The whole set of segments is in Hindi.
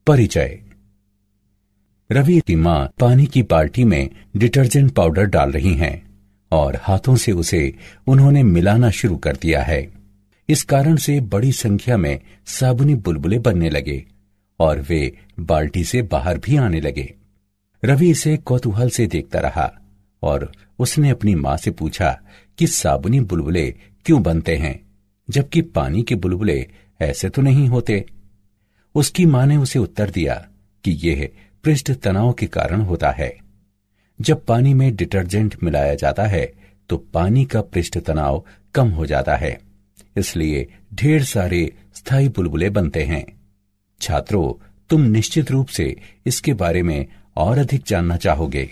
परिचय। रवि की मां पानी की बाल्टी में डिटर्जेंट पाउडर डाल रही हैं और हाथों से उसे उन्होंने मिलाना शुरू कर दिया है। इस कारण से बड़ी संख्या में साबुनी बुलबुले बनने लगे और वे बाल्टी से बाहर भी आने लगे। रवि इसे कौतूहल से देखता रहा और उसने अपनी मां से पूछा कि साबुनी बुलबुले क्यों बनते हैं, जबकि पानी के बुलबुले ऐसे तो नहीं होते। उसकी मां ने उसे उत्तर दिया कि यह पृष्ठ तनाव के कारण होता है। जब पानी में डिटर्जेंट मिलाया जाता है तो पानी का पृष्ठ तनाव कम हो जाता है, इसलिए ढेर सारे स्थायी बुलबुले बनते हैं। छात्रों, तुम निश्चित रूप से इसके बारे में और अधिक जानना चाहोगे।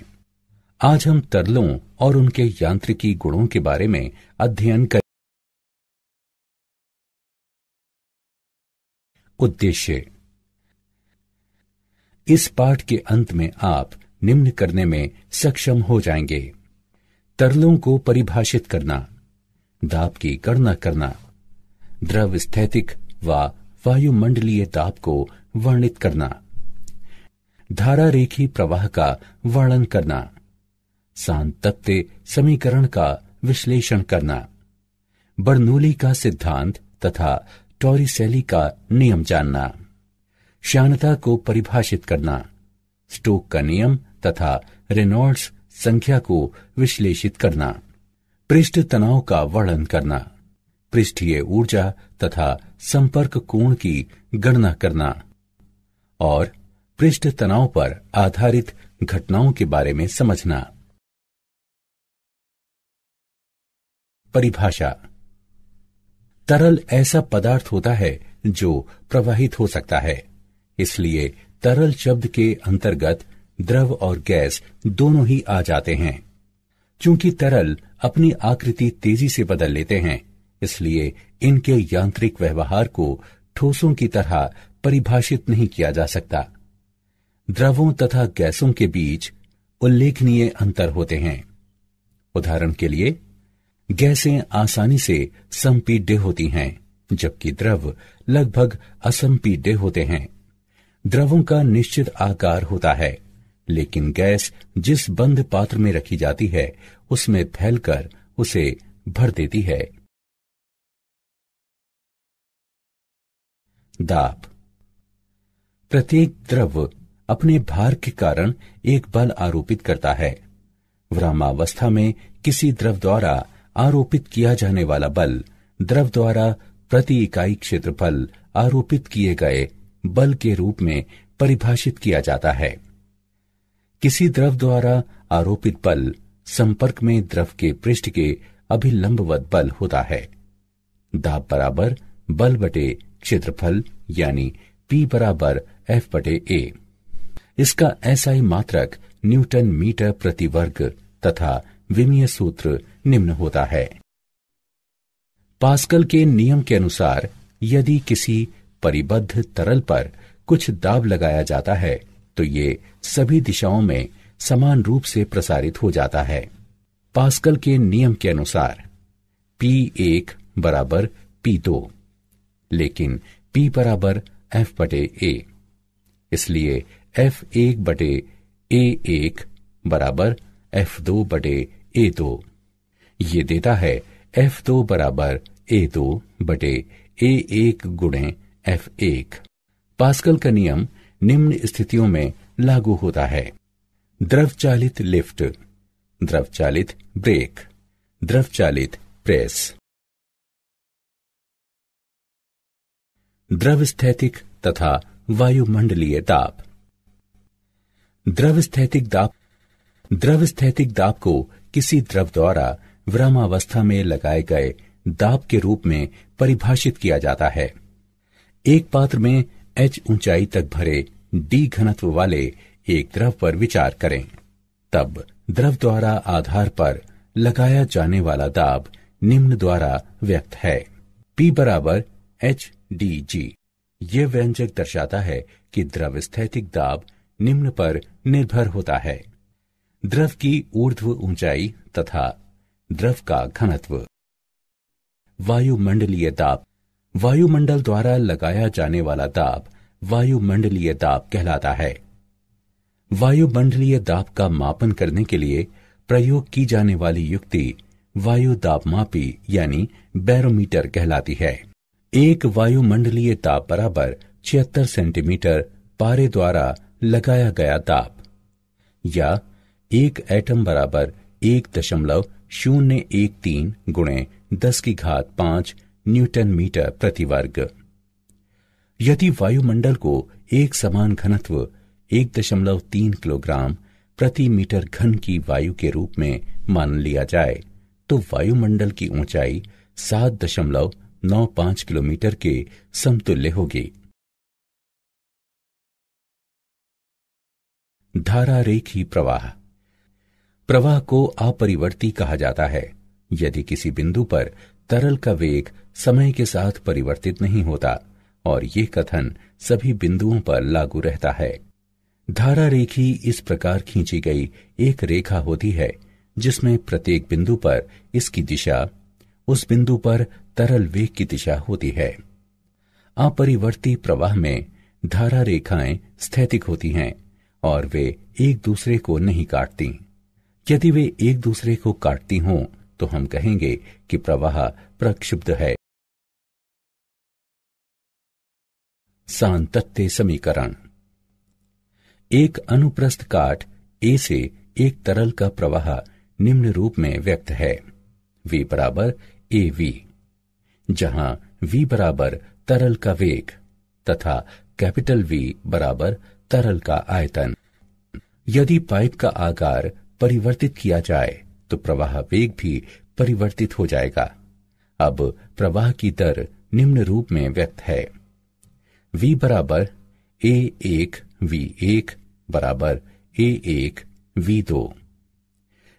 आज हम तरलों और उनके यांत्रिकी गुणों के बारे में अध्ययन करेंगे। उद्देश्य। इस पाठ के अंत में आप निम्न करने में सक्षम हो जाएंगे: तरलों को परिभाषित करना, दाब की गणना करना, द्रव स्थैतिक व वायुमंडलीय दाब को वर्णित करना, धारा रेखी प्रवाह का वर्णन करना, सांतत्य समीकरण का विश्लेषण करना, बर्नौली का सिद्धांत तथा टॉरिसेली का नियम जानना, श्यानता को परिभाषित करना, स्टोक का नियम तथा रेनॉल्ड्स संख्या को विश्लेषित करना, पृष्ठ तनाव का वर्णन करना, पृष्ठीय ऊर्जा तथा संपर्क कोण की गणना करना और पृष्ठ तनाव पर आधारित घटनाओं के बारे में समझना। परिभाषा। तरल ऐसा पदार्थ होता है जो प्रवाहित हो सकता है, इसलिए तरल शब्द के अंतर्गत द्रव और गैस दोनों ही आ जाते हैं। चूंकि तरल अपनी आकृति तेजी से बदल लेते हैं, इसलिए इनके यांत्रिक व्यवहार को ठोसों की तरह परिभाषित नहीं किया जा सकता। द्रवों तथा गैसों के बीच उल्लेखनीय अंतर होते हैं। उदाहरण के लिए, गैसें आसानी से संपीड्य होती हैं, जबकि द्रव लगभग असंपीड्य होते हैं। द्रवों का निश्चित आकार होता है, लेकिन गैस जिस बंद पात्र में रखी जाती है उसमें फैलकर उसे भर देती है। दाब। प्रत्येक द्रव अपने भार के कारण एक बल आरोपित करता है। विरामावस्था में किसी द्रव द्वारा आरोपित किया जाने वाला बल द्रव द्वारा प्रति इकाई क्षेत्रफल आरोपित किए गए बल के रूप में परिभाषित किया जाता है। किसी द्रव द्वारा आरोपित बल संपर्क में द्रव के पृष्ठ के अभिलंबवत बल होता है। दाब बराबर बल बटे क्षेत्रफल यानी P बराबर F बटे A। इसका एसआई मात्रक न्यूटन मीटर प्रति वर्ग तथा विमीय सूत्र निम्न होता है। पास्कल के नियम के अनुसार यदि किसी परिबद्ध तरल पर कुछ दाब लगाया जाता है तो ये सभी दिशाओं में समान रूप से प्रसारित हो जाता है। पास्कल के नियम के अनुसार P1 बराबर P2, लेकिन P बराबर F बटे A, इसलिए F1 बटे A1 बराबर F2 बटे A2। ये देता है F2 बराबर A2 बटे A1 गुणे F1। पास्कल का नियम निम्न स्थितियों में लागू होता है: द्रव चालित लिफ्ट, द्रव चालित ब्रेक, द्रव चालित प्रेस। द्रव स्थैतिक तथा वायुमंडलीय दाब। द्रव स्थैतिक दाब को किसी द्रव द्वारा विरामावस्था में लगाए गए दाब के रूप में परिभाषित किया जाता है। एक पात्र में H ऊंचाई तक भरे D घनत्व वाले एक द्रव पर विचार करें, तब द्रव द्वारा आधार पर लगाया जाने वाला दाब निम्न द्वारा व्यक्त है: P बराबर HDG। यह व्यंजक दर्शाता है कि द्रव स्थैतिक दाब निम्न पर निर्भर होता है: द्रव की ऊर्ध्व ऊंचाई तथा द्रव का घनत्व। वायुमंडलीय दाब। वायुमंडल द्वारा लगाया जाने वाला दाब वायुमंडलीय दाब कहलाता है। वायुमंडलीय दाब का मापन करने के लिए प्रयोग की जाने वाली युक्ति वायु दाबमापी यानी बैरोमीटर कहलाती है। एक वायुमंडलीय दाब बराबर 76 सेंटीमीटर पारे द्वारा लगाया गया दाब, या एक एटम बराबर 1.013 गुणे 10⁵ न्यूटन मीटर प्रति वर्ग। यदि वायुमंडल को एक समान घनत्व 1.3 किलोग्राम प्रति मीटर घन की वायु के रूप में मान लिया जाए तो वायुमंडल की ऊंचाई 7.95 किलोमीटर के समतुल्य होगी। धारा रेखी प्रवाह। प्रवाह को अपरिवर्ती कहा जाता है यदि किसी बिंदु पर तरल का वेग समय के साथ परिवर्तित नहीं होता, और ये कथन सभी बिंदुओं पर लागू रहता है। धारा रेखी इस प्रकार खींची गई एक रेखा होती है जिसमें प्रत्येक बिंदु पर इसकी दिशा उस बिंदु पर तरल वेग की दिशा होती है। अपरिवर्ती प्रवाह में धारा रेखाएं स्थैतिक होती हैं और वे एक दूसरे को नहीं काटती। यदि वे एक दूसरे को काटती हों तो हम कहेंगे कि प्रवाह प्रक्षुब्ध है। सांतत्य समीकरण। एक अनुप्रस्थ काट ए से एक तरल का प्रवाह निम्न रूप में व्यक्त है। V बराबर AV, जहां V बराबर तरल का वेग तथा कैपिटल V बराबर तरल का आयतन। यदि पाइप का आकार परिवर्तित किया जाए तो प्रवाह वेग भी परिवर्तित हो जाएगा। अब प्रवाह की दर निम्न रूप में व्यक्त है। V बराबर A1 V1 बराबर A1 V2।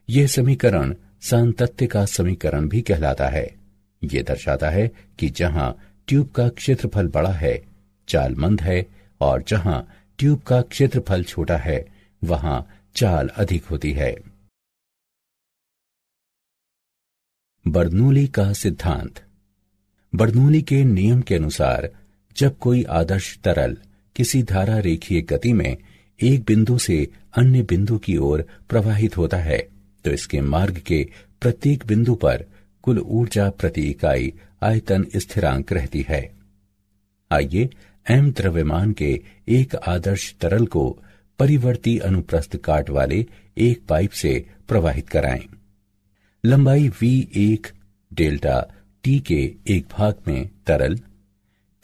यह समीकरण सांतत्य का समीकरण भी कहलाता है। यह दर्शाता है कि जहां ट्यूब का क्षेत्रफल बड़ा है, चाल मंद है, और जहां ट्यूब का क्षेत्रफल छोटा है वहां चाल अधिक होती है। बर्नौली का सिद्धांत। बर्नौली के नियम के अनुसार जब कोई आदर्श तरल किसी धारा रेखीय गति में एक बिंदु से अन्य बिंदु की ओर प्रवाहित होता है तो इसके मार्ग के प्रत्येक बिंदु पर कुल ऊर्जा प्रति इकाई आयतन स्थिरांक रहती है। आइए m द्रव्यमान के एक आदर्श तरल को परिवर्ती अनुप्रस्थ काट वाले एक पाइप से प्रवाहित कराएं। लंबाई V1 डेल्टा T के एक भाग में तरल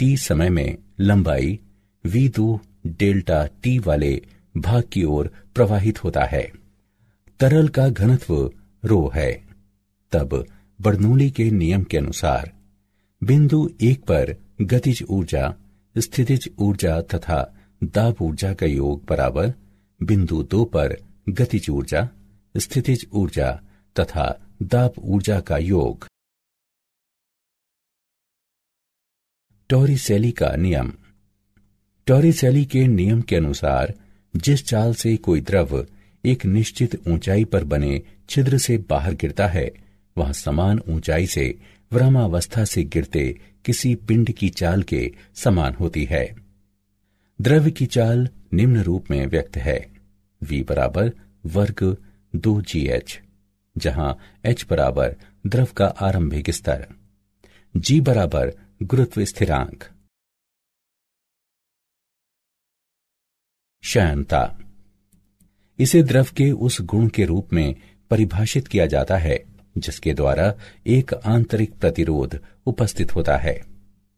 T समय में लंबाई V2 डेल्टा T वाले भाग की ओर प्रवाहित होता है। तरल का घनत्व ρ है। तब बर्नौली के नियम के अनुसार बिंदु 1 पर गतिज ऊर्जा, स्थितिज ऊर्जा तथा दाब ऊर्जा का योग बराबर बिंदु 2 पर गतिज ऊर्जा, स्थितिज ऊर्जा तथा दाब ऊर्जा का योग। टॉरिसेली का नियम। टॉरिसेली के नियम के अनुसार जिस चाल से कोई द्रव एक निश्चित ऊंचाई पर बने छिद्र से बाहर गिरता है वह समान ऊंचाई से विरामावस्था से गिरते किसी पिंड की चाल के समान होती है। द्रव्य की चाल निम्न रूप में व्यक्त है। V बराबर वर्ग 2gh, जहां h बराबर द्रव का आरंभिक स्तर, g बराबर गुरुत्व स्थिरांक। श्यानता। इसे द्रव के उस गुण के रूप में परिभाषित किया जाता है जिसके द्वारा एक आंतरिक प्रतिरोध उपस्थित होता है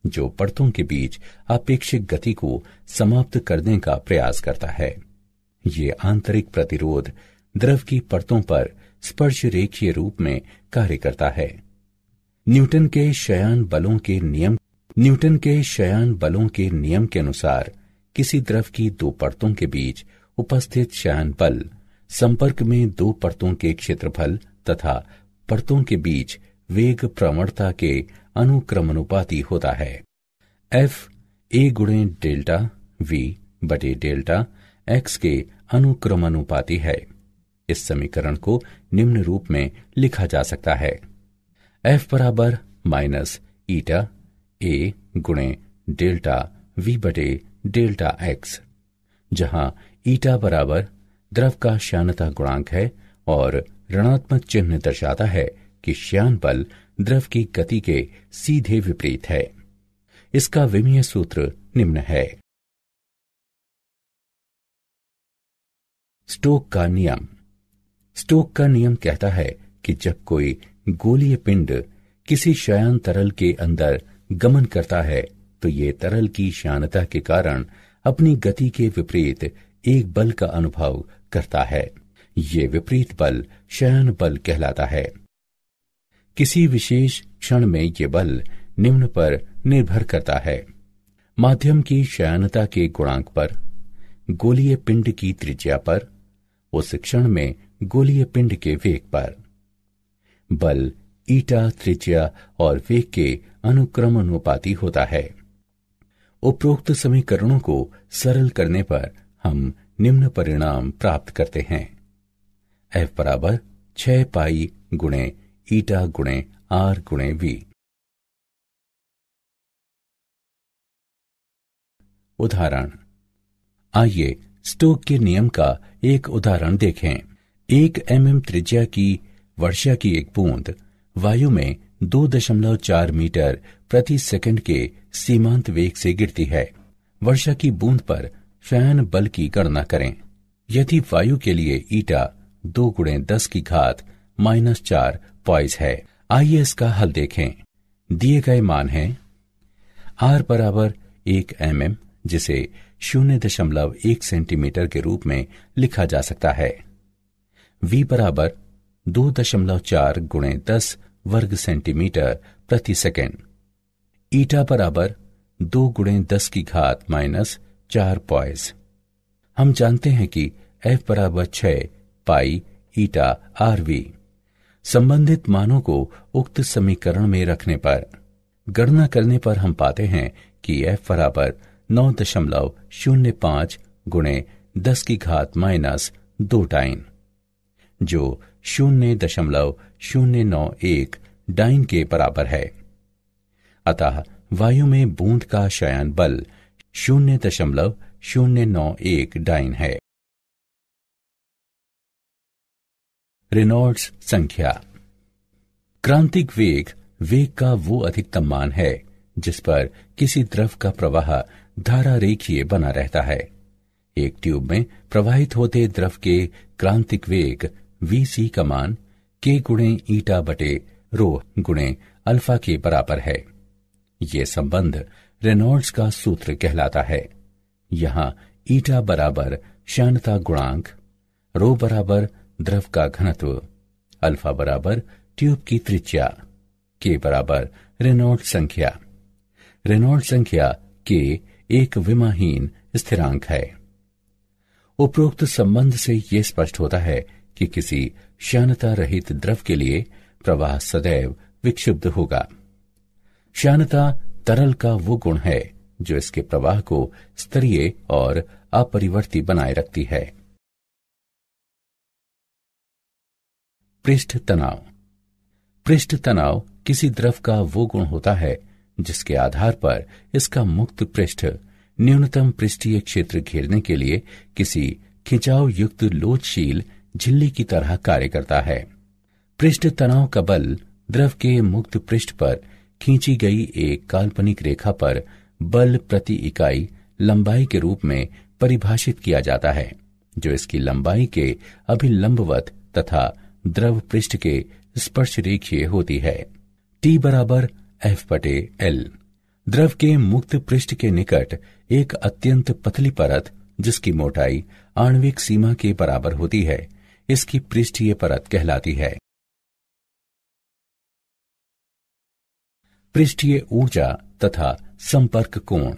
जो परतों के बीच आपेक्षिक गति को समाप्त करने का प्रयास करता है। ये आंतरिक प्रतिरोध द्रव की परतों पर स्पर्श रेखीय रूप में कार्य करता है। न्यूटन के शयान बलों के नियम के अनुसार किसी द्रव की दो परतों के बीच उपस्थित शयान बल संपर्क में दो परतों के क्षेत्रफल तथा परतों के बीच वेग प्रवणता के अनुक्रमानुपाती होता है। F a गुणे डेल्टा V बटे डेल्टा x के अनुक्रमानुपाती है। इस समीकरण को निम्न रूप में लिखा जा सकता है। F बराबर माइनस ईटा a गुणे डेल्टा V बटे डेल्टा एक्स, जहां ईटा बराबर द्रव का श्यानता गुणांक है और ऋणात्मक चिन्ह दर्शाता है कि श्यान बल द्रव की गति के सीधे विपरीत है। इसका विमीय सूत्र निम्न है। स्टोक का नियम। स्टोक का नियम कहता है कि जब कोई गोलीय पिंड किसी श्यान तरल के अंदर गमन करता है तो ये तरल की श्यानता के कारण अपनी गति के विपरीत एक बल का अनुभव करता है। ये विपरीत बल श्यान बल कहलाता है। किसी विशेष क्षण में ये बल निम्न पर निर्भर करता है: माध्यम की श्यानता के गुणांक पर, गोलीय पिंड की त्रिज्या पर, उस क्षण में गोलीय पिंड के वेग पर। बल ईटा त्रिज्या और वेग के अनुक्रमानुपाती होता है। उपरोक्त समीकरणों को सरल करने पर हम निम्न परिणाम प्राप्त करते हैं: F बराबर 6 पाई गुणे ईटा गुणे आर गुणे वी। उदाहरण। आइए स्टोक के नियम का एक उदाहरण देखें। 1 mm त्रिज्या की वर्षा की एक बूंद वायु में 2.4 मीटर प्रति सेकंड के सीमांत वेग से गिरती है। वर्षा की बूंद पर श्यान बल की गणना करें। यदि वायु के लिए ईटा 2 × 10⁻⁴ पॉइज है। आइए इसका हल देखें। दिए गए मान हैं: R बराबर 1 mm, जिसे 0.1 सेंटीमीटर के रूप में लिखा जा सकता है। V बराबर 2.4 × 10 वर्ग सेंटीमीटर प्रति सेकंड। ईटा बराबर 2 × 10⁻⁴ पॉइज। हम जानते हैं कि F बराबर 6 पाई ईटा RV। संबंधित मानों को उक्त समीकरण में रखने पर गणना करने पर हम पाते हैं कि F बराबर 9.05 × 10⁻² डाइन, जो 0.091 डाइन के बराबर है। अतः वायु में बूंद का श्यान बल 0.091 डाइन है। रेनॉल्ड्स संख्या। क्रांतिक वेग का वो अधिकतम मान है जिस पर किसी द्रव का प्रवाह धारा रेखीय बना रहता है। एक ट्यूब में प्रवाहित होते द्रव के क्रांतिक वेग Vc का मान K × ईटा बटे रो × अल्फा के बराबर है। ये संबंध रेनॉल्ड्स का सूत्र कहलाता है। यहाँ ईटा बराबर श्यानता गुणांक, रो बराबर द्रव का घनत्व, अल्फा बराबर ट्यूब की त्रिज्या, K बराबर रेनॉल्ड्स संख्या। रेनॉल्ड्स संख्या K एक विमाहीन स्थिरांक है। उपरोक्त संबंध से यह स्पष्ट होता है कि किसी श्यानता रहित द्रव के लिए प्रवाह सदैव विक्षुब्ध होगा। श्यानता तरल का वो गुण है जो इसके प्रवाह को स्तरीय और अपरिवर्ती बनाए रखती है। पृष्ठ तनाव। पृष्ठ तनाव किसी द्रव का वो गुण होता है जिसके आधार पर इसका मुक्त पृष्ठ न्यूनतम पृष्ठीय क्षेत्र घेरने के लिए किसी खिंचाव युक्त लोचशील झिल्ली की तरह कार्य करता है। पृष्ठ तनाव का बल द्रव के मुक्त पृष्ठ पर खींची गई एक काल्पनिक रेखा पर बल प्रति इकाई लंबाई के रूप में परिभाषित किया जाता है, जो इसकी लंबाई के अभिलंबवत तथा द्रव पृष्ठ के स्पर्श रेखीय होती है। T बराबर F/L। द्रव के मुक्त पृष्ठ के निकट एक अत्यंत पतली परत जिसकी मोटाई आणविक सीमा के बराबर होती है, इसकी पृष्ठीय परत कहलाती है। पृष्ठीय ऊर्जा तथा संपर्क कोण।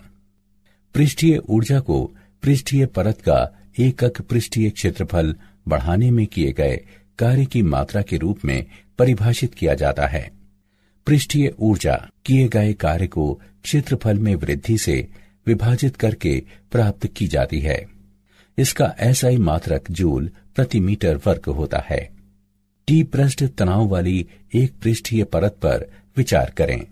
पृष्ठीय ऊर्जा को पृष्ठीय परत का एकक पृष्ठीय क्षेत्रफल बढ़ाने में किए गए कार्य की मात्रा के रूप में परिभाषित किया जाता है। पृष्ठीय ऊर्जा किए गए कार्य को क्षेत्रफल में वृद्धि से विभाजित करके प्राप्त की जाती है। इसका SI मात्रक जूल प्रति मीटर वर्ग होता है। T पृष्ठ तनाव वाली एक पृष्ठीय परत पर विचार करें।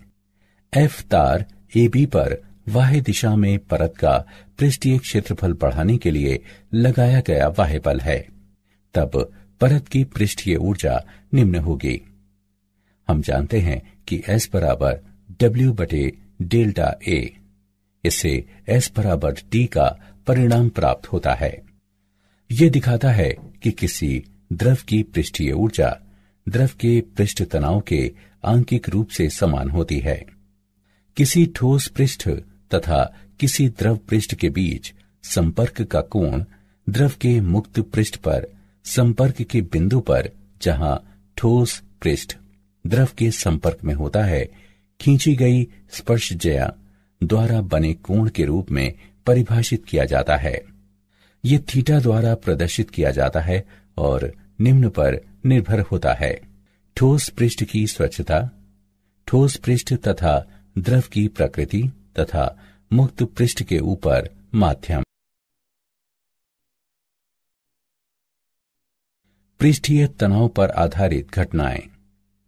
F तार AB पर बाह्य दिशा में परत का पृष्ठीय क्षेत्रफल बढ़ाने के लिए लगाया गया बाह्य बल है, तब परत की पृष्ठीय ऊर्जा निम्न होगी। हम जानते हैं कि S बराबर W बटे डेल्टा A। इससे S बराबर T का परिणाम प्राप्त होता है। यह दिखाता है कि किसी द्रव की पृष्ठीय ऊर्जा द्रव के पृष्ठ तनाव के आंकिक रूप से समान होती है। किसी ठोस पृष्ठ तथा किसी द्रव पृष्ठ के बीच संपर्क का कोण द्रव के मुक्त पृष्ठ पर संपर्क के बिंदु पर, जहां ठोस पृष्ठ द्रव के संपर्क में होता है, खींची गई स्पर्शज्या द्वारा बने कोण के रूप में परिभाषित किया जाता है। ये थीटा द्वारा प्रदर्शित किया जाता है और निम्न पर निर्भर होता है: ठोस पृष्ठ की स्वच्छता, ठोस पृष्ठ तथा द्रव की प्रकृति तथा मुक्त पृष्ठ के ऊपर माध्यम। पृष्ठीय तनाव पर आधारित घटनाएं।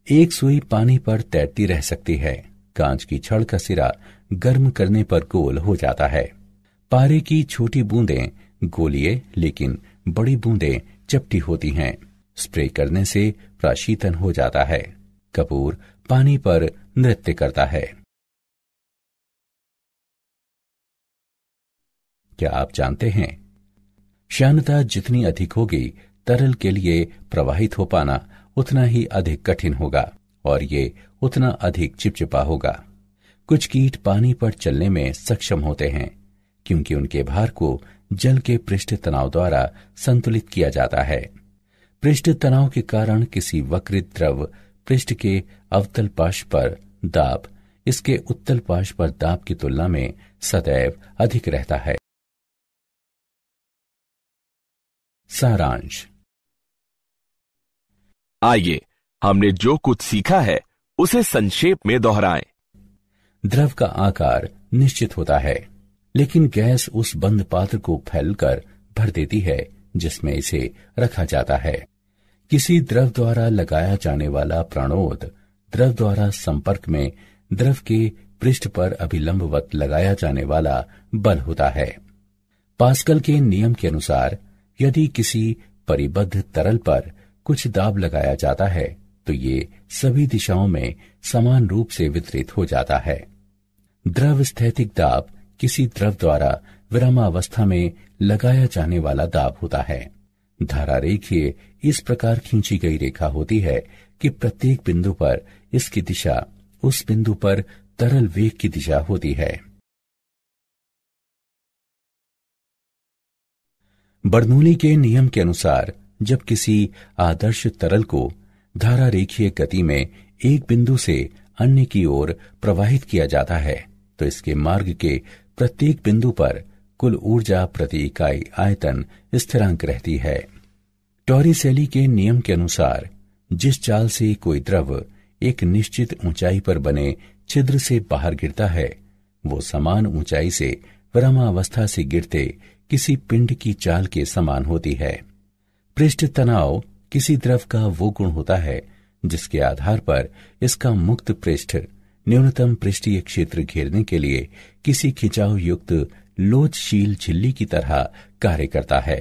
एक सुई पानी पर तैरती रह सकती है। कांच की छड़ का सिरा गर्म करने पर गोल हो जाता है। पारे की छोटी बूंदें गोलीय लेकिन बड़ी बूंदें चपटी होती हैं। स्प्रे करने से प्राशीतन हो जाता है। कपूर पानी पर नृत्य करता है। क्या आप जानते हैं, श्यानता जितनी अधिक होगी, तरल के लिए प्रवाहित हो पाना उतना ही अधिक कठिन होगा और ये उतना अधिक चिपचिपा होगा। कुछ कीट पानी पर चलने में सक्षम होते हैं क्योंकि उनके भार को जल के पृष्ठ तनाव द्वारा संतुलित किया जाता है। पृष्ठ तनाव के कारण किसी वक्रित द्रव पृष्ठ के अवतल पार्श्व पर दाब इसके उत्तल पार्श्व पर दाब की तुलना में सदैव अधिक रहता है। सारांश। आइए हमने जो कुछ सीखा है उसे संक्षेप में दोहराएं। द्रव का आकार निश्चित होता है, लेकिन गैस उस बंद पात्र को फैलकर भर देती है जिसमें इसे रखा जाता है। किसी द्रव द्वारा लगाया जाने वाला प्राणोद द्रव द्वारा संपर्क में द्रव के पृष्ठ पर अभिलंबवत लगाया जाने वाला बल होता है। पास्कल के नियम के अनुसार यदि किसी परिबद्ध तरल पर कुछ दाब लगाया जाता है तो ये सभी दिशाओं में समान रूप से वितरित हो जाता है। द्रव स्थैतिक दाब किसी द्रव द्वारा विरामावस्था में लगाया जाने वाला दाब होता है। धारा रेखीय इस प्रकार खींची गई रेखा होती है कि प्रत्येक बिंदु पर इसकी दिशा उस बिंदु पर तरल वेग की दिशा होती है। बर्नौली के नियम के अनुसार जब किसी आदर्श तरल को धारा रेखीय गति में एक बिंदु से अन्य की ओर प्रवाहित किया जाता है तो इसके मार्ग के प्रत्येक बिंदु पर कुल ऊर्जा प्रति इकाई आयतन स्थिरांक रहती है। टॉरिसेली के नियम के अनुसार जिस चाल से कोई द्रव एक निश्चित ऊंचाई पर बने छिद्र से बाहर गिरता है वो समान ऊंचाई से विरामावस्था से गिरते किसी पिंड की चाल के समान होती है। पृष्ठ तनाव किसी द्रव का वो गुण होता है जिसके आधार पर इसका मुक्त पृष्ठ न्यूनतम पृष्ठीय क्षेत्र घेरने के लिए किसी खिंचाव युक्त लोचशील झिल्ली की तरह कार्य करता है।